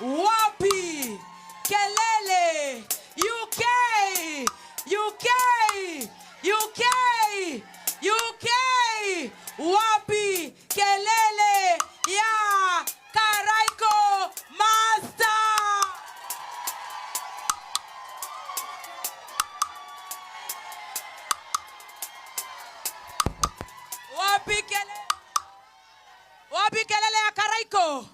Wapi kelele? UK, UK, UK, UK. Wapi kelele ya Karaiko Master? Wapi kelele ya Karaiko?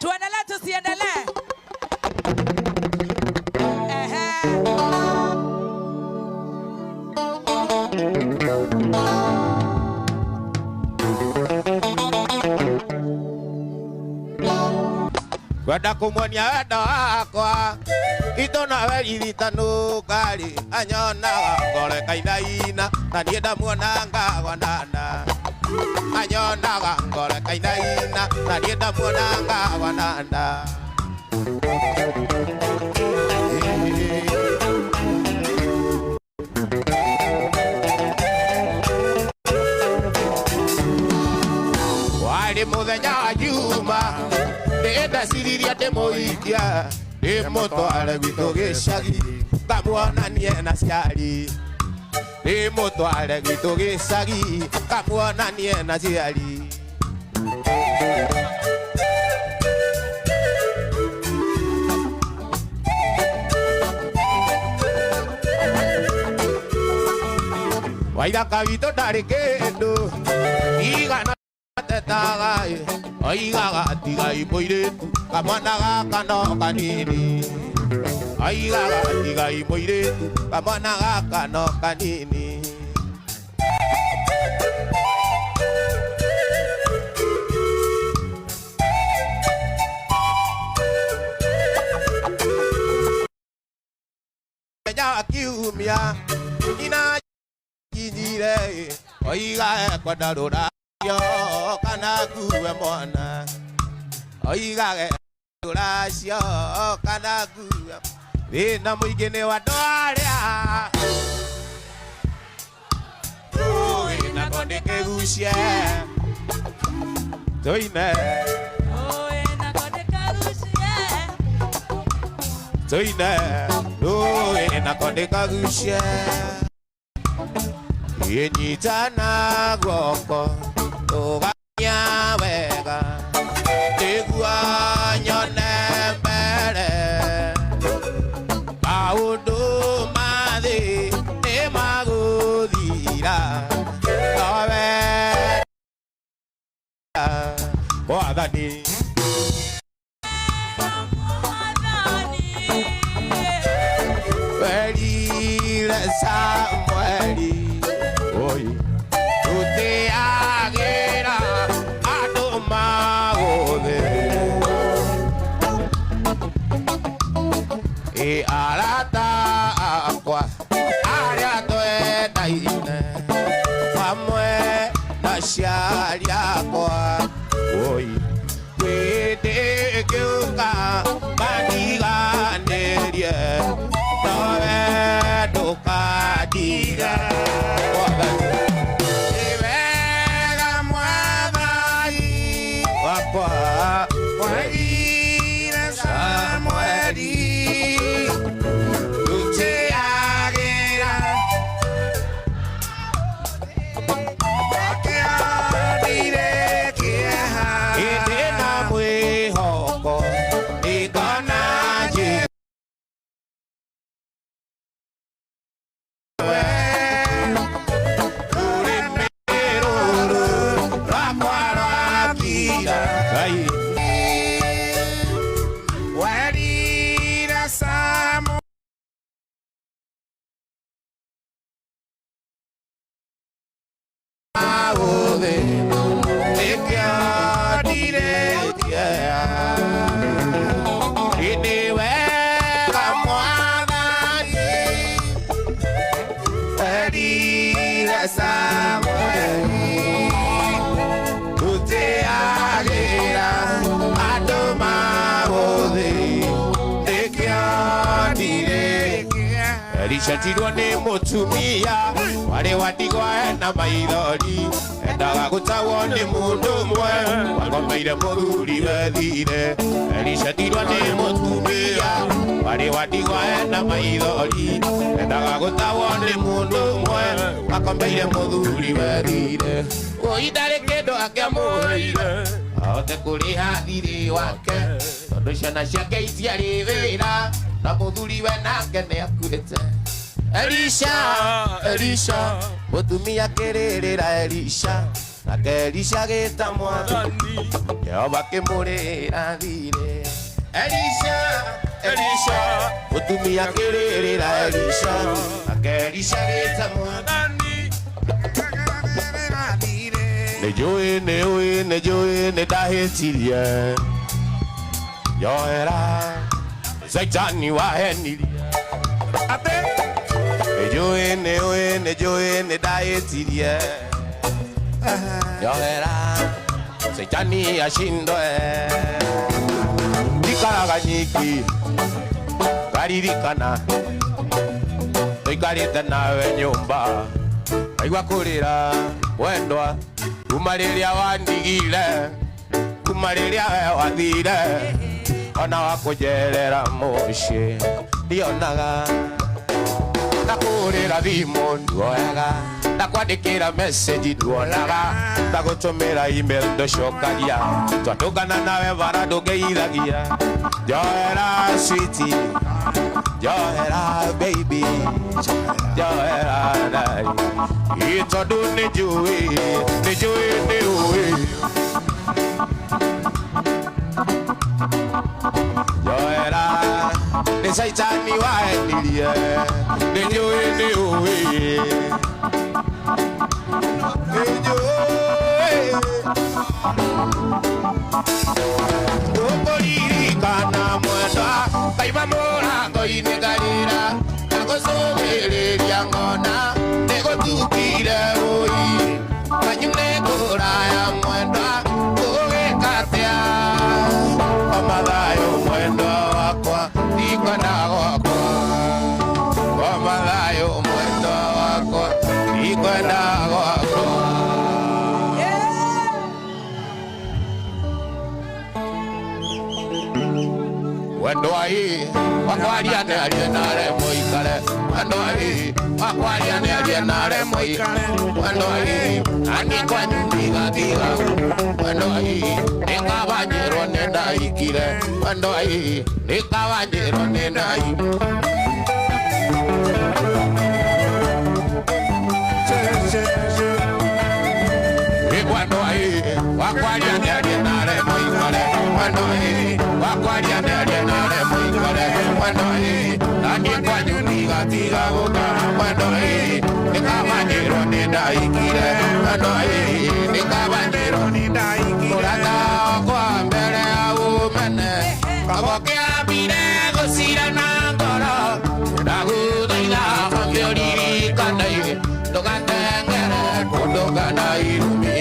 Tuendelee tusiendelee? Wenda kumwonia wendo wakwa ito nawe iritanu ngari anyonaga ngorekainaina na niĩ ndamuona ngagwanana anyonaga ngorekainaina na niĩ ndamuona ngagwanana wari muthenya wa juma ndaciririe ndĩmũikia ndĩmũtware gwitũ gĩcagi ngamuonanie na ciari ndĩmũtware gwitũ gĩcagi ngamuonanie na ciari waithaka witũ ndarĩ kĩndũ igana tetaga oigaga tigai mũirĩtu kamwana gaka no kanini oigaga tigai mũirĩtu kamwana gaka no kanini ya kiumia ina kinyire oigaga kwenda rũra yo kana kuwe mwana oigage rũracio kana kuwe wĩna mũingĩ nĩ wa ndwarĩa wĩna konde kĩgucie tũine Wĩna konde kĩgucie tũine wĩna konde kĩgucie inyitana guoko tũgania wega nĩguo nyone mbere maũndũ mathĩ nĩ magũthira nowe Mwathani werire Samweli tũtĩagĩra andũ magũthĩ arata akwa arĩa twendaine hamwe na ciari akwa twĩndĩngĩũka mandiganĩrie nowe ndũkandiga werire Samweli tũtĩagĩra akĩonire kĩeha ĩndĩ na mwĩhoko ĩngona njĩra rũrĩmĩrũrũ rwakwa rwakira werire Samweli tũtĩagĩra andũ magũthĩ nĩkĩonire ricatirwo nĩ mũtumia warĩ wa ndigwa na maithori endaga gũtahwo nĩ mũndũ ũmwe wagomeire mũthuri wethire Elisha tirwa nĩ mũtumia warĩ wandigwa ena maithori endaga gũtahwo nĩ mũndũ ũmwe wagomeire mũthuri wethire ũi ndarĩ kĩndũ akĩamũheire ahote kũrĩha thirĩ wake tondũ ciana ciake itiarĩ wĩra na mũthuri we nake nĩ akuĩte Elisha mũtumia akĩrĩrĩra Elisha nake Elisha agĩĩta Mwathani Jehova akĩmũrĩhĩra thirĩ Elisha mũtumia akĩrĩrĩra Elisha nake Elisha agĩĩta Mwathani nĩnjũĩ nĩndahĩtirie njohera Saitani wahenirie nĩnjũĩ nĩndahĩtirie njohera Saitani ashindwe ndikaraga nyiki ngaririkana tũikarĩte nawe nyũmba ngaigua kũrĩra wendwa kuma rĩrĩa wandigire kuma rĩrĩa we wathire ona wakũnjerera mũciĩ ndionaga ndakũhũrĩra thimũ nduoyaga ndakwandĩkĩra message nduonaga ndagũtũmĩra email ndũcokagia twatũngana nawe bara ndũngĩithagia njohera sweetie njohera baby njohera nai tondũ nĩnjũĩ njohera nĩ Saitani wahenirie nĩnjũĩ ũkũririkana mwendwa kaima mũrango-inĩ ngarĩra ndagũcũgĩrĩria ng'ona nĩgũtukire ũi kanyu nĩ kũraya mwendwa gũgĩka atĩa Omathayũ mwendwa wakwa ndikwenda gwakwa Omathayũ mwendwa wakwa ndikwenda gwakwa wendwai wakwaria nĩarie nare mũikare wendwai wakwaria nĩarie nare mũikare wendwai ani kwanyu ndigathiga wendwai nĩkabanjĩrwo nĩ ndaikire wendwai nĩkabanjĩrwo nĩ ndaikire wendwai wakwaria nĩarie nare mũikare wendwai wakwaria nĩarie nare mũikare wendwai ani kwanyu ndigatiga gũka wendwai nĩkabanjĩrwo nĩ ndaikire wendwai nĩkabanjĩrwo nĩ ndaikire mũrata wakwa mbere ya ũmene kabo kĩambire gũcira na ngoro ndagũthaitha ũkĩũririkane ndũgateng'ere kũndũ kana irumi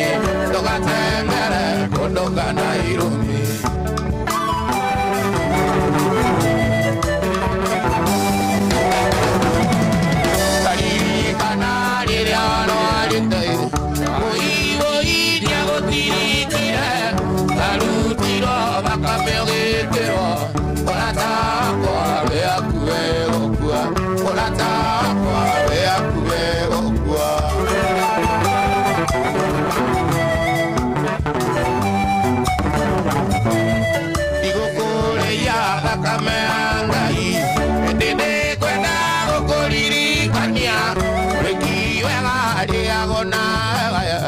ndũgateng'ere kũndũ kana irumi karirikana rĩrĩa warwarĩte ũi nĩagũtirikire arutirwo thakame ũgĩkĩrwo mũrata wakwa we akuĩ gũkua mũrata wakwa we akuĩ gũkua ndigũkũrĩia thakame ya Ngai ĩndĩ nĩkwenda gũkũririkania wĩki wega arĩagwo na wega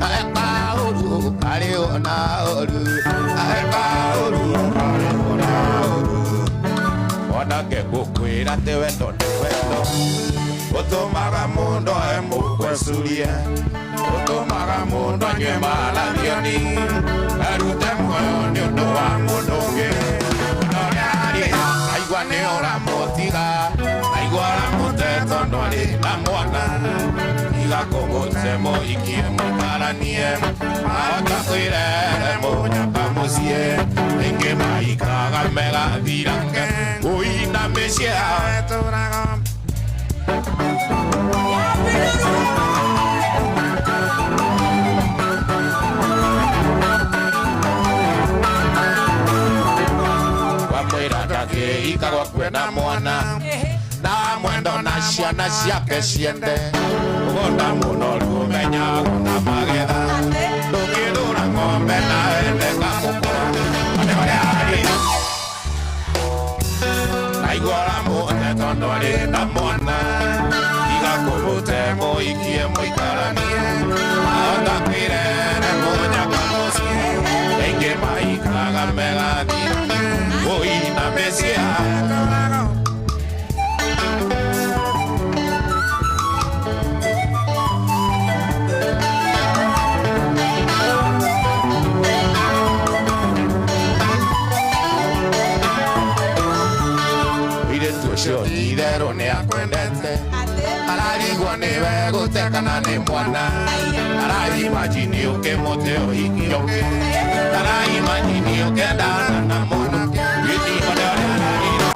aeka ũru arĩo na ũru aeka ũru arĩo na ũru onake ngũkwĩra atĩ wendo nĩ wendo ũtũmaga mũndũ emũkwecurie ũtũmaga mũndũ anyue marathioni arute muoyo nĩ ũndũ wa mũndũ ũngĩ ũrĩa arĩ aigua nĩ ũramũtiga aigua ũramũte tondũ arĩ na mwana iga kũmũte mũikie mũikaranie ahota kwĩrehe mũnyaka mũciĩ rĩngĩ maikaga megathirange ũina mĩciĩ etũraga ke ikagwa kwena mwana na mwendo na ciana ciake ciende gonda muno rumenya na magetha ndukithura ng'ombe na ende ngakukura ane varia ari naiguara muone tondu ari na mwana igakuvute muikie muikaranie aotakwire ne munyaka mucie aingi maikaraga megathi uina mecia Itherũ nĩ akwendete ararigwo nĩwe gũtekana nĩ mwana araimagini ũkĩmũte ũhiki ũngĩ araimagini ũkendana na mwanake gĩtimo nĩ ũrĩa ararira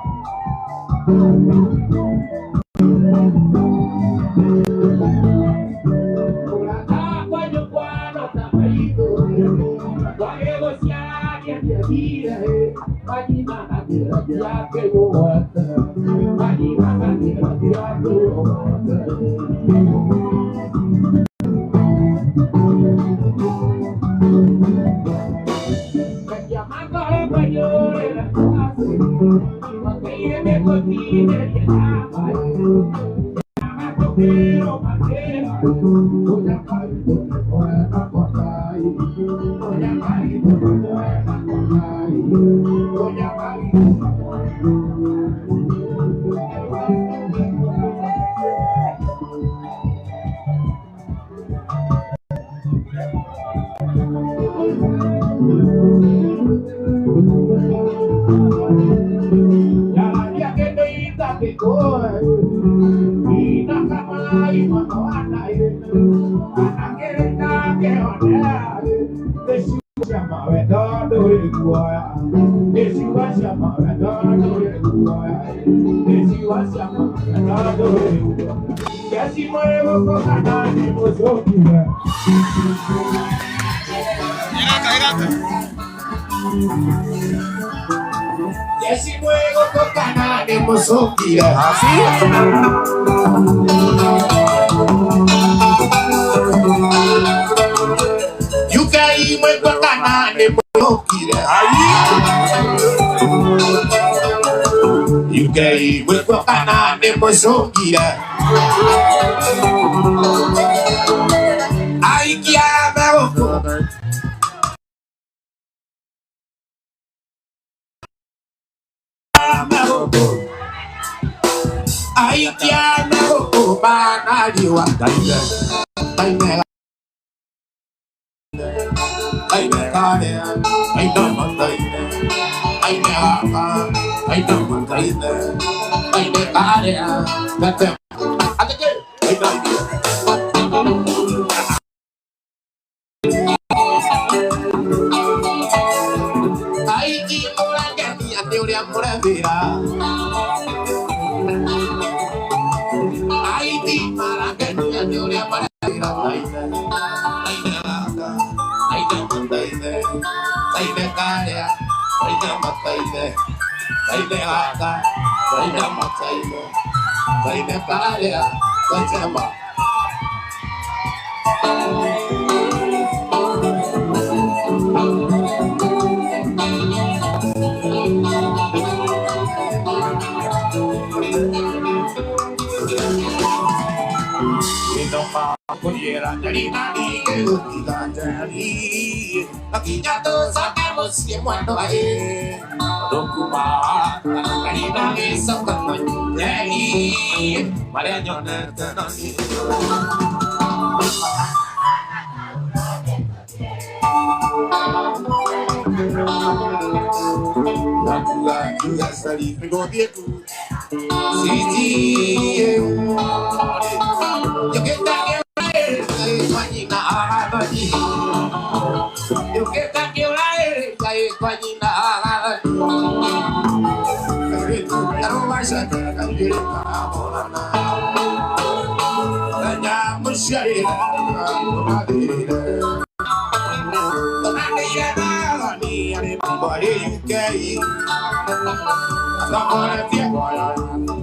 Sakore tia kwaya,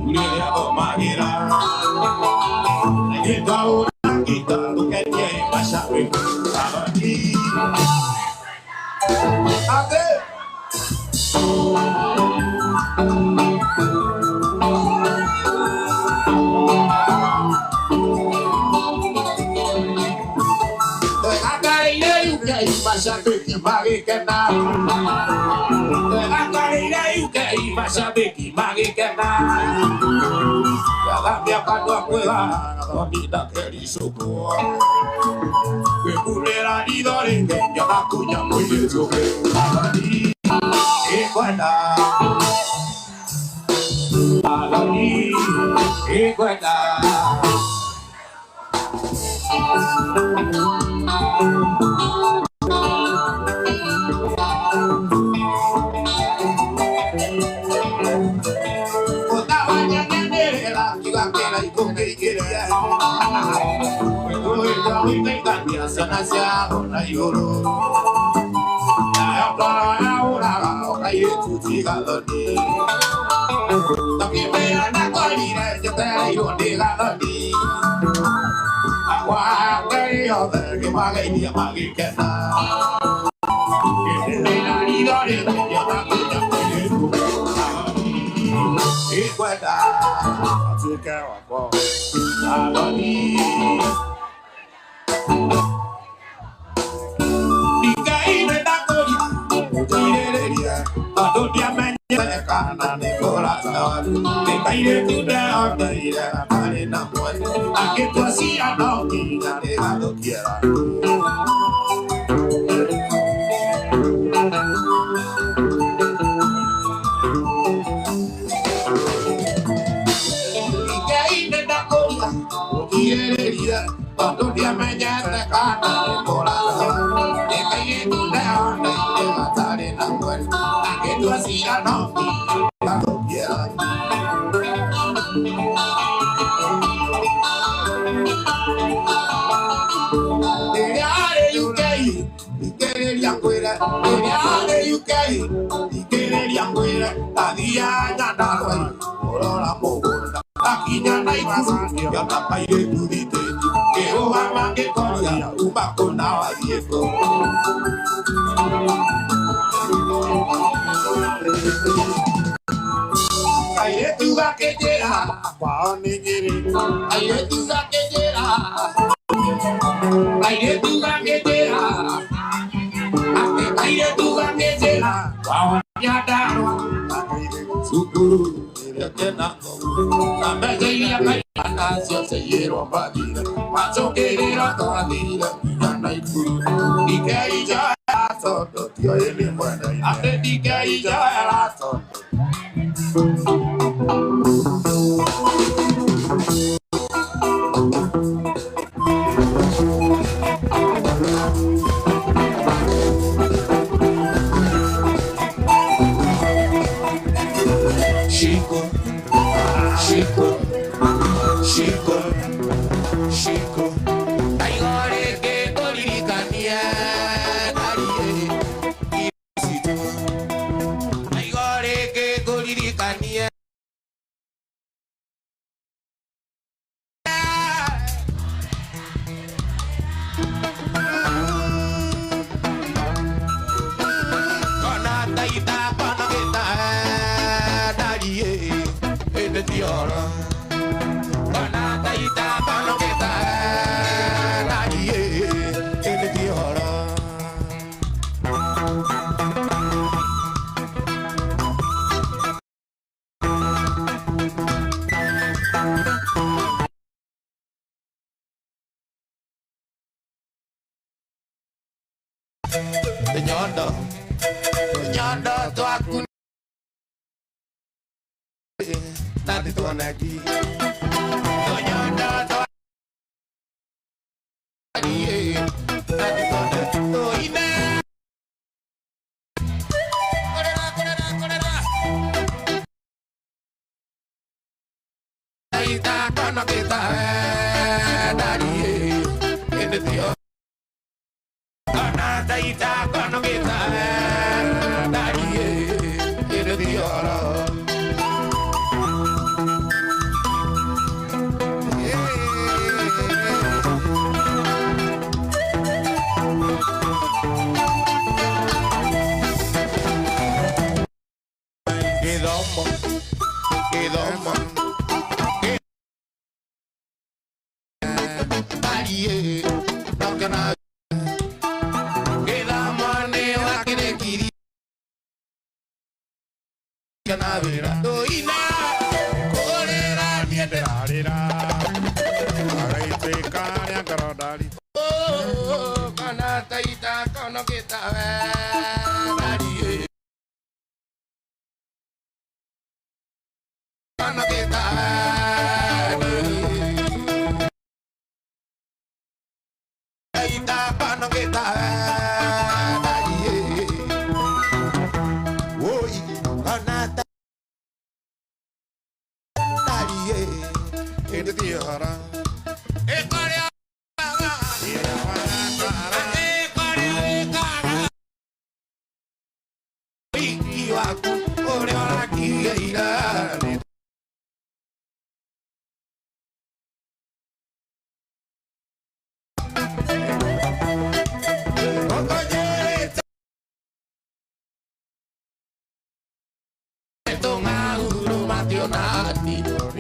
ule o magira. Kita ulang kita bukan dia masyarakat. Abadi. Ate. Masabiki magikena Akalina yuke masabiki magikena Kadamia kadwa kwela Kadamida keri suku Kekulera nidore Kenya nakunya mwenye zoke Alani Ekwenda Alani Ekwenda Nyondo tu aku nanti tuan lagi nyondo tu nanti tuan lagi oh ini kita kono kita dari ini dia karena kita kono kita dari ini dia Kidomo, kidomo. Aye, no que nada. Quedamos ne la que de kiri. Que nada verá. Doina, correrá ni enterará. Ahí te cae carodari. Oh, canata y taco no que está. Aye. No que está.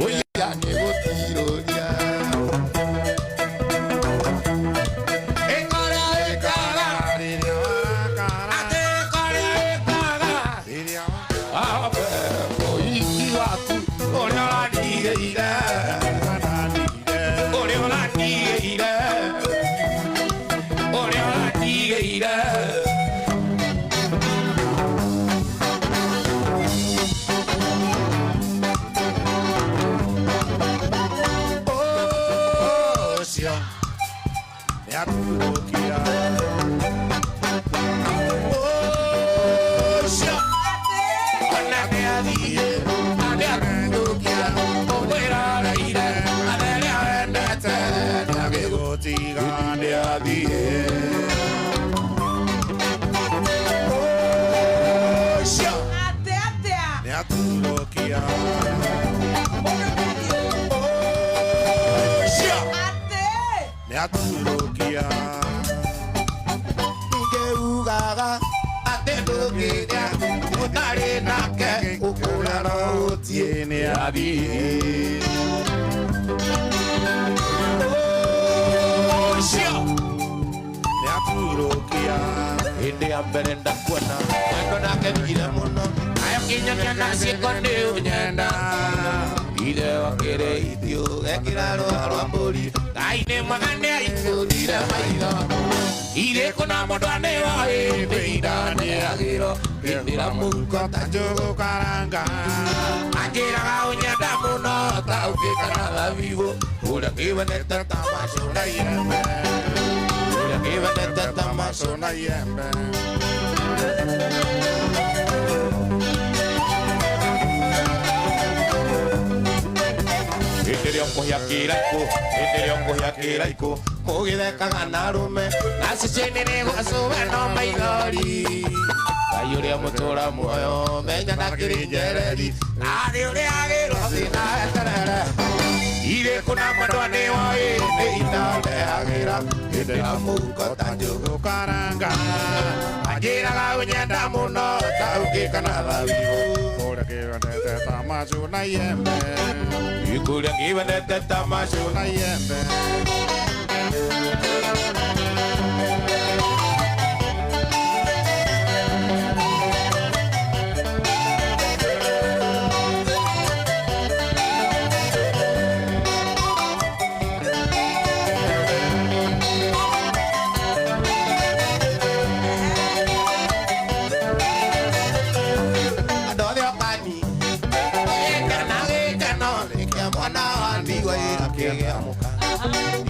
Oye, ya llevo tiro ya. Tiene a bien. Ini amberenda kuana, kuana kebira mono. Ayo kinya kiana si konde unyenda. Ide wakere idio, ekiraro arwambori. Kaine magane idio dira maido. Ide kuna modane wa ide idane agiro. Indira munko tajo karanga. Akira unyenda mono, tau ke kana vivo. Ura kibaneta tamasuna yembe. Kibaneta tamasuna yembe. Interior kohyakilaiko, mogide kanganarume, asisene nego asube no maidori. Ayure mutora moyo, menya nakirijeredi, adiure agero sina eterere. Ire kuna madwane wa ene inale agira, ide amuko tanjugo karanga. Agira ga unyenda muno, tauke kanala vivo. Ora ke vanete tamasu na yembe. Ikuria ke vanete tamasu na yembe.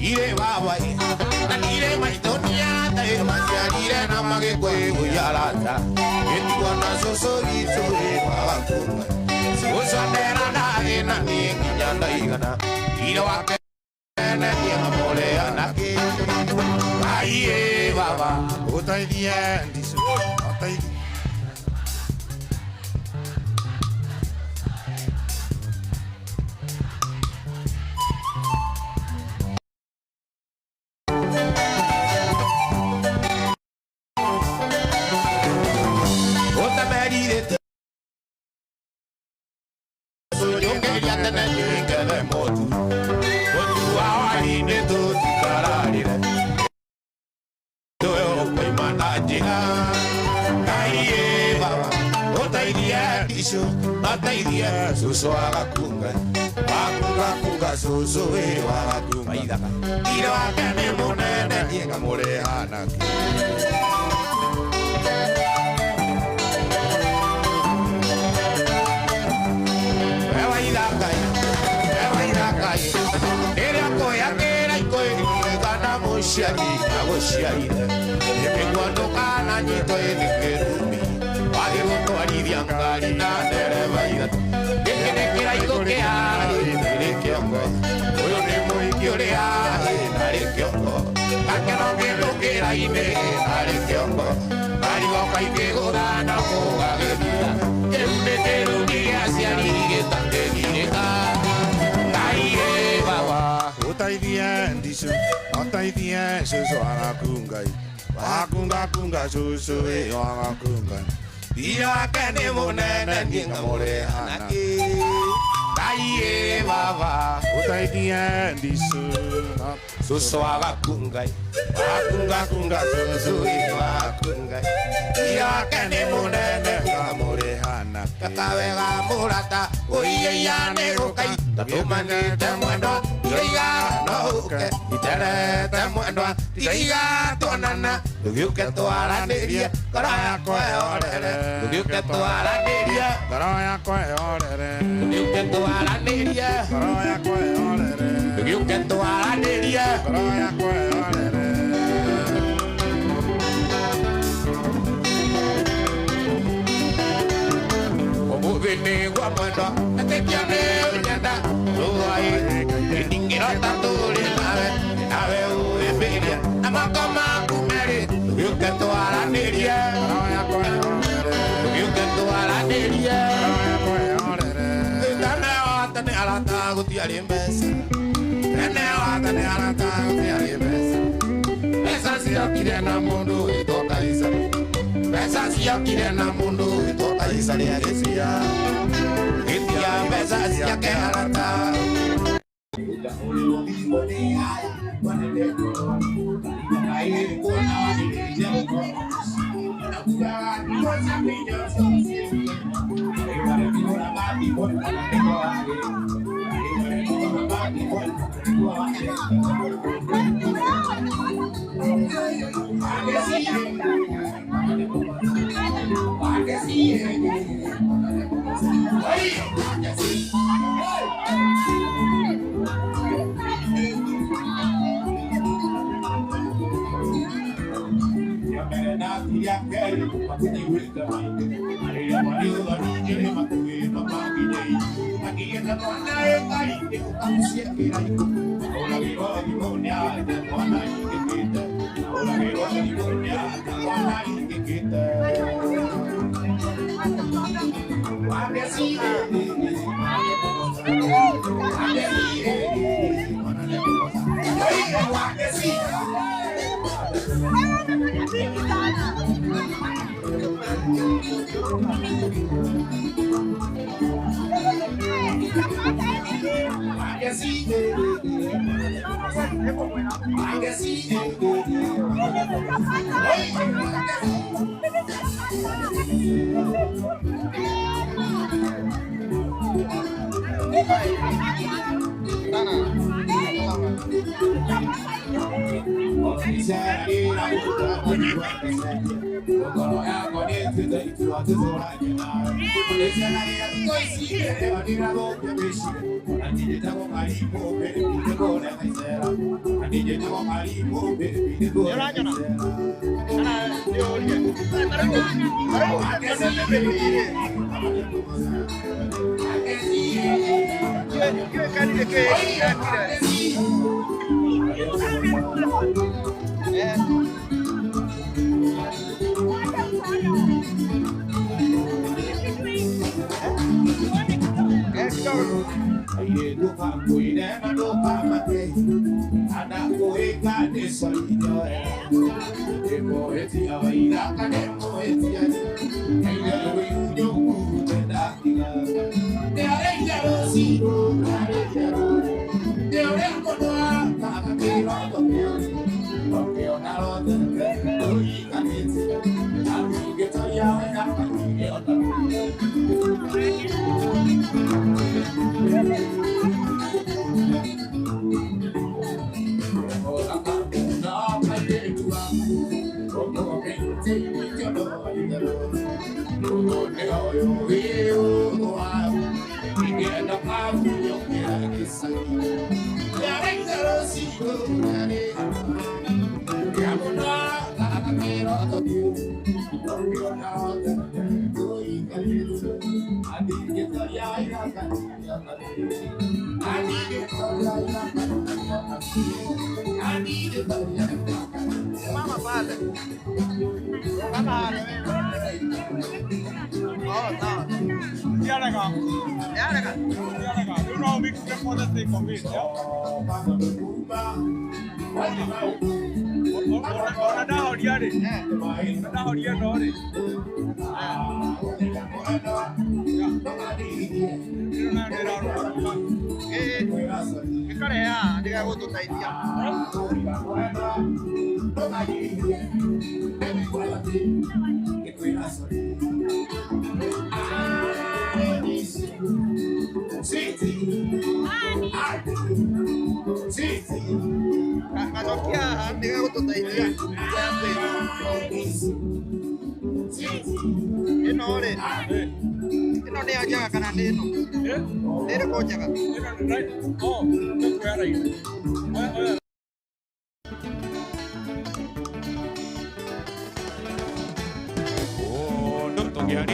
Ire baba na ire maitonia ta ire masia ire na mage kwe uyalata eti wana sosorito e baba kuma usandera na ina ni nyanda igana ire wake na ni amore anake ai baba utai dia ndiso utai ya tene nyingele motu Otu awali ne to tikararire Toyo koi manajina Kaiye baba Otaidia tisho Otaidia suso agakunga Wakunga kunga suso e wagakunga Iro akane monene Yenga more hanaki Agoshiaire, e quando cana ni to e kerumi, pare go to alivia ngari na dere vaida. E ne kira iko ke ai, ne ke ongo. Oyo ne moi kiore ai, na re ke ongo. Akero ke to ke rai ne, na re ke ongo. Ari go kai ke go dana ko agevia. E ne kerumi asia ni ke tante ni ka. Ai e baba, otai bien diso. Otai bien so arakungai. Wakunga kunga so e arakungai. Ira kane monene ninga more hanaki. Kaiye baba. Otai bien diso. Suso agakungai. Wakunga kunga so e wakungai. Ira kane monene ninga more hanaki. Kakawega murata. Oiye ya ne rokai. Tatumane temuendo. Iriga no uke. Itere temuendo. Iriga tuanana. Lugiuke tuara neria. Karaya koe orere. Lugiuke tuara neria. Karaya koe orere. Lugiuke tuara neria. Karaya koe orere. Lugiuke tuara neria. Karaya koe orere. Vini guamuendo, te quiere uñanda, luai, indingiro taturi nave uebiria, amakoma kumeri, you can to Alaniria, you can to Alaniria, Tane alata gutiarimbes, Tane alata gutiarimbes, esa si akirena mundu itoka isa. Pesa si akirena mundu itoka isari agesia Itia pesa si akeharata Mama pale. Mama pale. Oh, no. Diaraga. Diaraga. Diaraga. You know we can for the sake of it, yeah? Ora da hodiare. Da hodiare dore. Che care ha? Dica go tutta idea. Matokea dica go tutta idea. Enore. Enore aja kana deno. Dere ko jaga. Right. Oh, look where are you?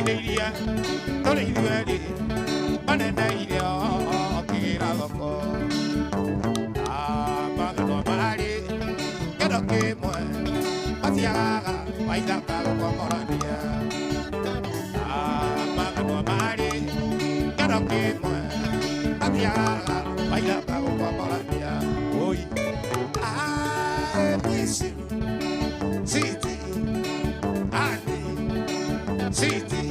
Iria, tole iria, banana iria, kira loko. Magano mari, kero ke mo, pasiaga, waida kago komorania. Magano mari, kero ke mo, pasiaga, waida kago komorania. Oi, isi, city, andi, city.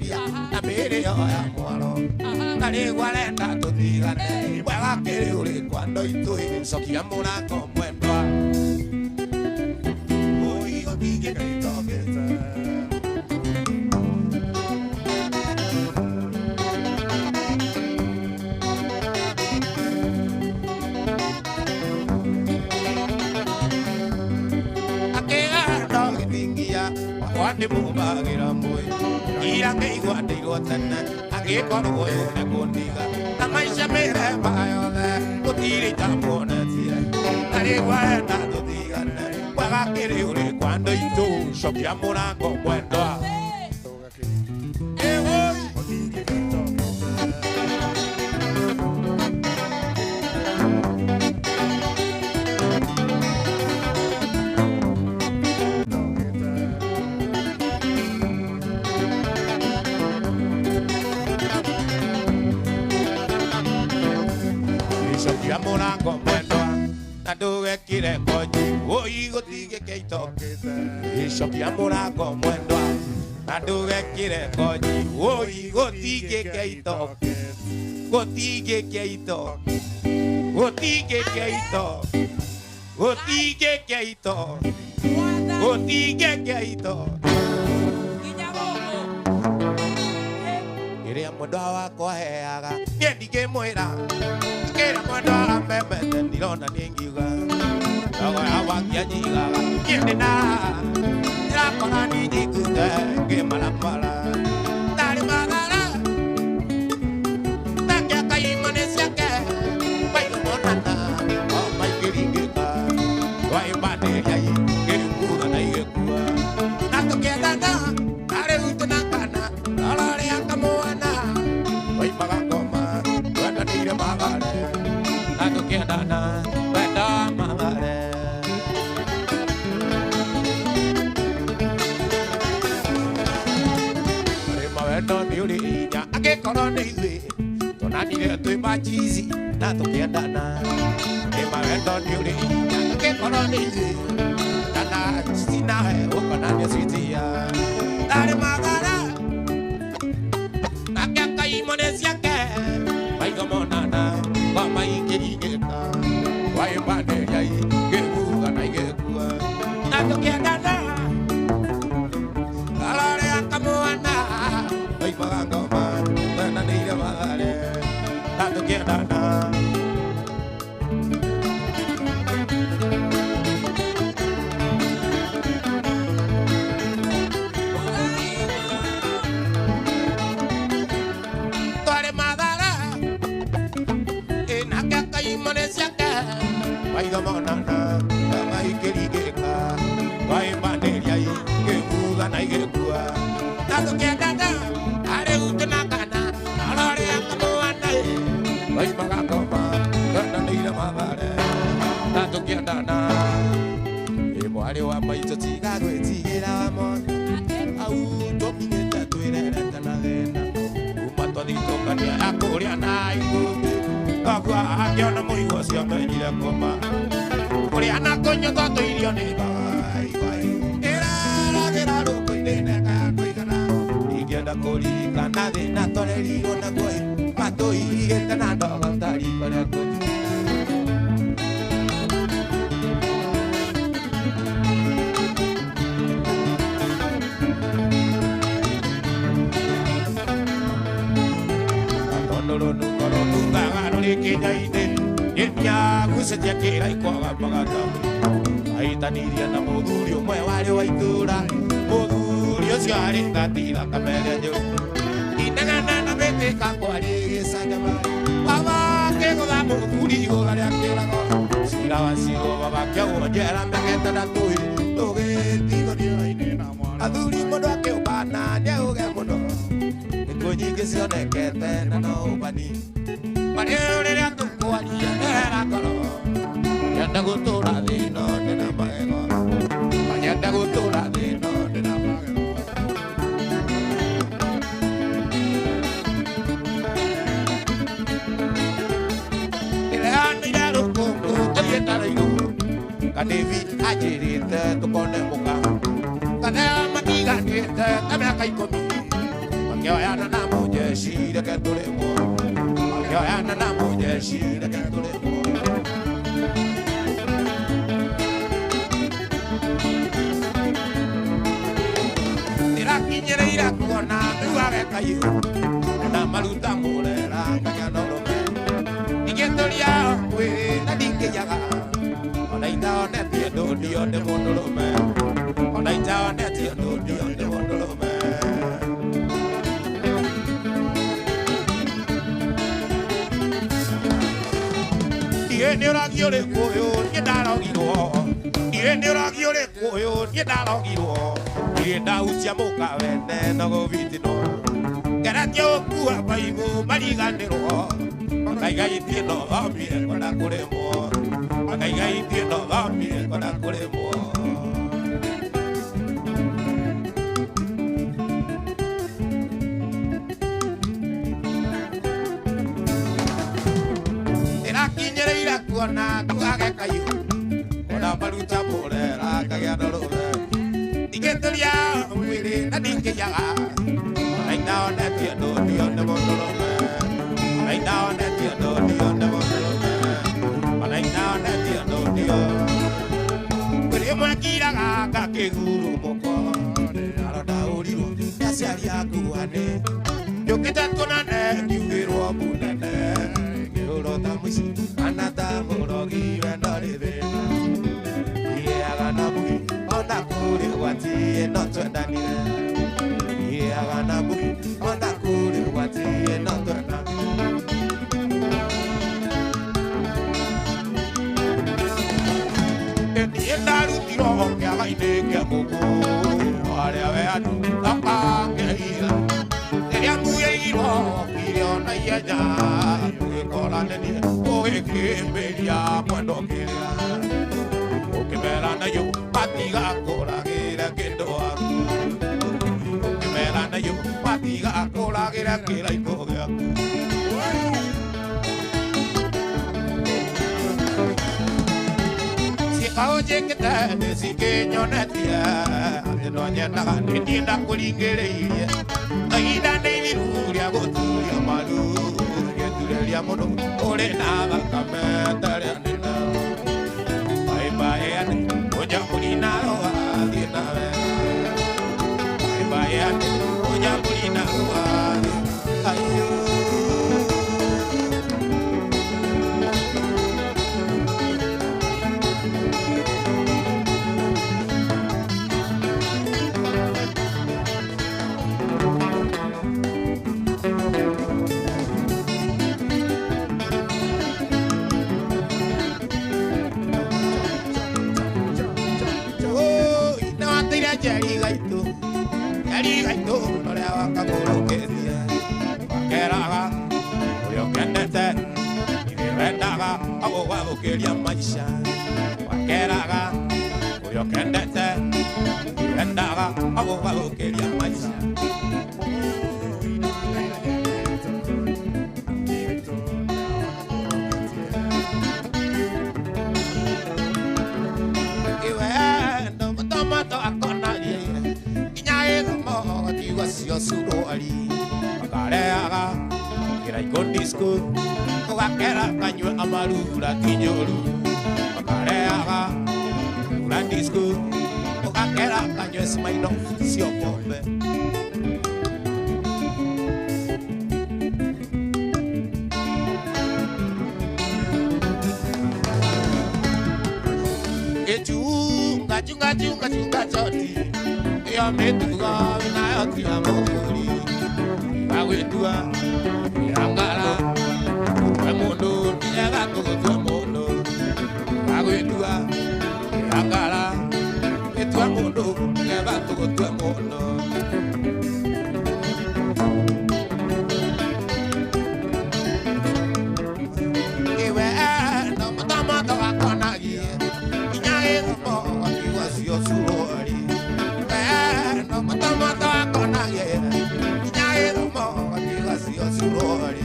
tingia na mbere yo ya mwaro na rĩu arenda tũtigane wega kĩrĩ ũrĩ kwando itũĩ cokia mũrango mwendwa ũi gũthiĩ gĩtogete Wandi mubagira mwe ira ngeigwa ndeirwo tene agikorwo yone kundiga na maisha mere mayothe gutiri tambonetie arigwa enda tuthigane wega kiri uri kwando itu cokia murango mwendwa Murango mwendwa na ndugekire koji ui gutige keitokete icokia murango mwendwa na ndugekire koji ui gutige keitokete gutige keito gutige keito gutige keito gutige keito iria mundu wakwa heaga nie ndingimwira kira mundu arambembete ndirona ningiuga rogo ya wakia njigaga niĩ na ndirakora ninjikute ngĩmarambara ndarĩ magara ndakiaka imane ciake maigũmonana o maingĩringĩka twaĩmbanĩria ngĩrikuga na igĩkua na tũkĩendana ndarĩ rutũ na kana rororĩa kamwana waimaga ngoma twendanĩire magare na tũkĩendana wenda magare arĩ mawendo nĩ ũrĩ hinya angĩkorwo nĩ ithuĩ tũnanire twĩ machizi na tũkĩendana arĩ mawendo nĩ ũrĩ hinya angĩkorwo nĩ ithuĩ kana cinahe ũkonania citia ndarĩ magara nakiaka imone ciake maigomonana wa maingĩringĩka waĩmbanĩria ngĩkuga na igĩkua na tũkĩendana arorĩa kamwana waimaga ngoma twendanĩire magare na tũkĩendana twarĩ magara nakiaka imone ciake maigomonana na maingĩringĩka waĩmbanĩria ngĩkuga na igĩkua na tũkĩendana arĩ utĩ na kana arorĩa kamwana waimaga ngoma twendanĩire magare na tũkĩendana mwarĩ wa maitũ tiga gwĩtigĩra wa mwana au tũkinyĩte twĩrerete na thĩna kuma twathitũkania ya kũrĩa na ikũmbĩ koguo akĩona mũrigo ũcio menyire kũma kũrĩa na kũnyuo tũirio nĩ mbagaigai ĩraragĩra rũkũ-inĩ neka ya kũigana ingĩenda kũririkana thĩna tũrerirwo naguo matũirigĩte na ndogo tariko rĩa kũnyu Gucenjia kĩra ikwaga magata ahitanirie na mũthuri ũmwe warĩ wa itũũra mũthuri ũcio arĩ ngatira kamere njũru inegana na mĩtĩka kwarĩ gĩcanjama baba kĩgũtha mũthuri igũra rĩa kĩrago cira wa cigo baba kĩagwo njera mĩgete na tũĩ tũgĩtigũrio-inĩ na mwana athuri mũndũ akĩũmbana nĩũge mũno thikũ nyingĩ cionekete na no ũmbani Mario rĩrĩa tũkwaria ndera ngoro nyenda gũtũũra thĩ ĩno ndĩna magego nyenda gũtũũra thĩ ĩno ndĩna magego ndĩreanĩire rũkũngũ tũthiĩte rũirũ Kadĩvi anjĩrĩte tũkone mũka kanea matiganĩte ta mĩaka 10 Wakioyana na mujeshi reke turimo. Wakioyana na mujeshi reke turimo. Irakinyere irakona nuare kayu. Na maluta mulera kanyanorome. Igendoria we na dingeyaga. Onaita onetie ndodio de mondolome. Onaita onetie ndodio de mondolome. Iene oragiore koyo ni darogiro. Iene oragiore koyo ni darogiro. Ienda utia moka wene no vitino. Garatio kuwa baibo mariganero. Kaigai tieno amie kona kuremo. Kaigai tieno amie kona kuremo. Era kinyere ira kuona tuage kayu. Ona baluta morera kagianorobe. Igendoria mwiri na dingeyaga. Right now that you know the underworld. Right now that you know the underworld. Right now that you know the. Kure kira ga ke guru moko. Arada uriro yasiari akuane. Yo kita konane kiwiro bunene. Kiro tamushi anata morogi vendore. Yeah, gana bui onda kure wati no twendani. Agana bui onda kure wati enotona. Eti endaru tiro que abaine que agogo. Are aveanu tapa que ira. Teria muyeiro kiro na yaja. Que cola neni o que media cuando quiera. O que verana yo patiga cola que doa. Melana yo patiga cola que la y todo. Si oye que te decís que yo no tía, no hay nada ni tienda colingería. Ahí da de viruria goturia malu, que tú le llamo ore nada camentare anina. Bye bye, oye mulina roa diena. Bayan, oya mulina uari, ayo. Oh, ina tira jari gaito. Gaito no le haga como que decía. Vaqueraga, oyo que andete. Y de vendaga, abogado quería maisha. Vaqueraga, oyo que andete. Y de vendaga, abogado quería maisha. Y bueno, toma toda con nadie. Yo suro ali, akareaga, kira ikon disco, wakera kanyo amaru la kinyoru, akareaga, la disco, wakera kanyo esmaino sio pombe. Chunga choti. Yo me tuga na yo ti amori. Awetua. Yangala. Amondo niaga to to amondo. Awetua. Yangala. Etu amondo niaga to to amondo. Ewe no matama to akona ye. Inyae mo yo suori. No matama to akona ye. Inyae mo yo suori.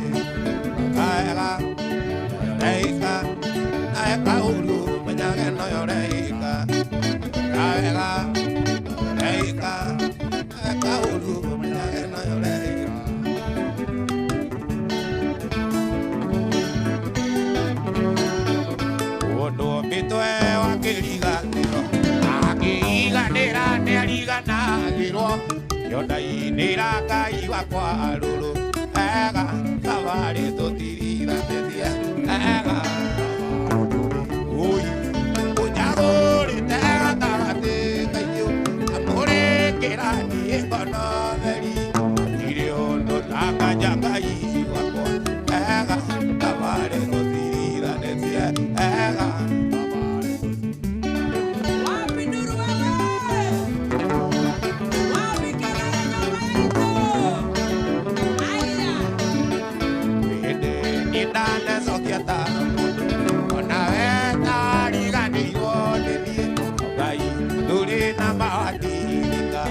Yondai nirakai wakwa ruru ega tabare totirira tetia ega oi ujagore tega tabate kayo amore kerani ekono veri irio no taka jagai wakwa ega tabare totirira tetia ega Wapi nuru wewe? Wapi kelele nyuma yetu? Aya. Indane sokiata ona veta rigani yone die gai duri na mawadika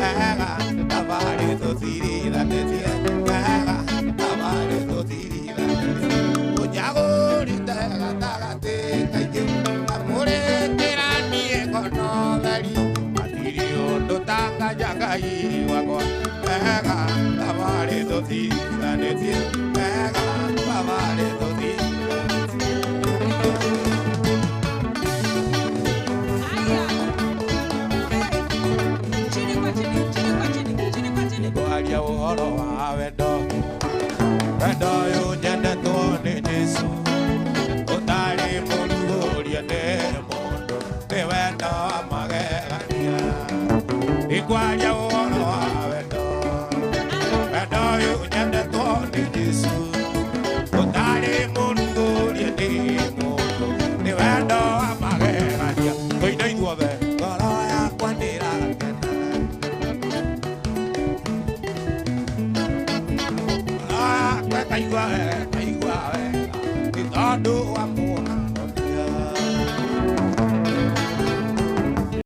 ega tabare to tirira tetia ega tabare to tirira ojago rita gata kaiju amore tirani ekono gali atirio ndo tanga jagai wako ega tabare to tirira tetia ega tabare to tirira Aya. Hey. Chini kwa chini, chini kwa chini, chini kwa chini. Kwaria uhoro wa wendo wendo uyu nyendetwo ni Jesu utari mundu uria ni mundu ni wendo wa magegania ikwaria uhoro wa wendo wendo uyu nyendetwo ni Jesu utari mundu uria ni mundu ni wendo wa magegania koina ithuothe ngoro yakwa ndirakena kaigua wega ni tondu wa